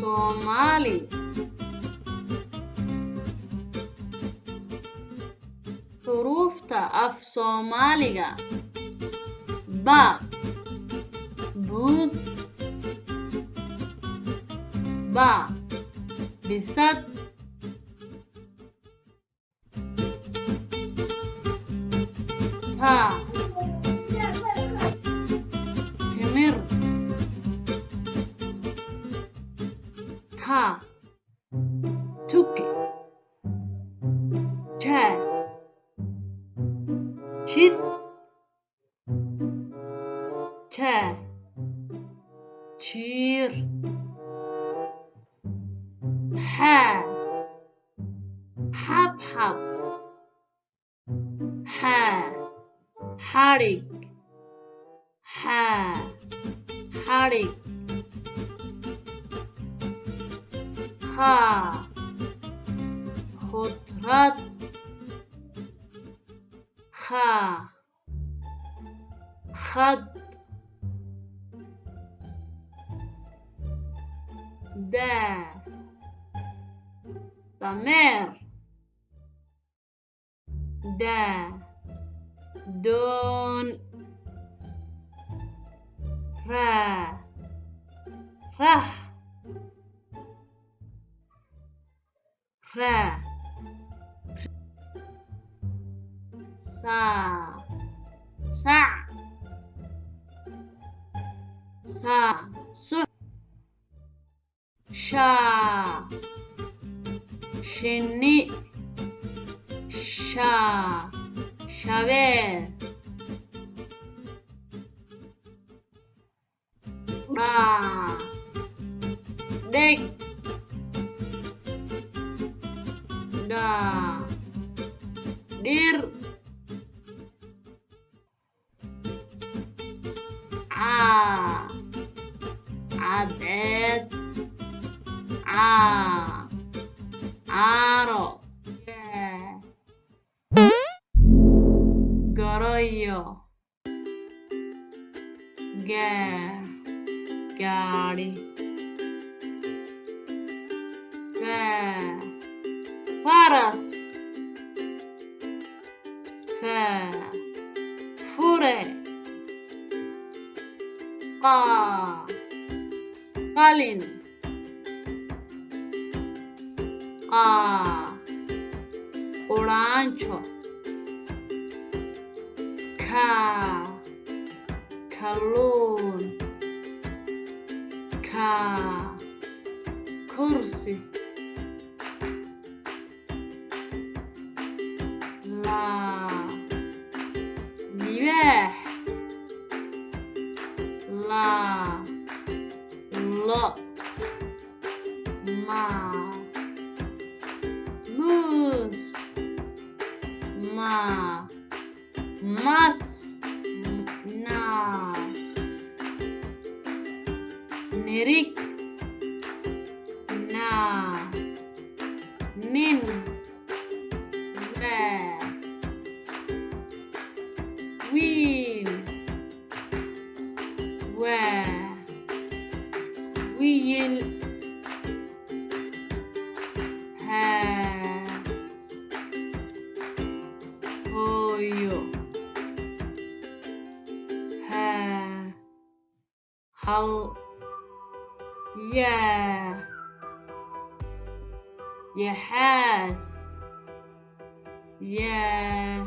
soomaali xuruufta af soomaaliga ba buug ba bisad ta timir ta tuki ja jid ja jiir xa xabxab xa xadhig xa xadhig ha khudrad kha khad daa dameer daa doon raa rah raa saa sac saa sux shaa shinni shaa shabeel dhaa dheg dhaa dhir caa cadceed caa caaro garayo gaa gaadhi faa faras faa fure qaa qalin qaa quraanjo kaa kalluun kaa kursi laa libaax laa lo maa muus maa mas naa nirig naa nin waa wiil waa wiil haa hooyo haa hal yaa yaxaas yaa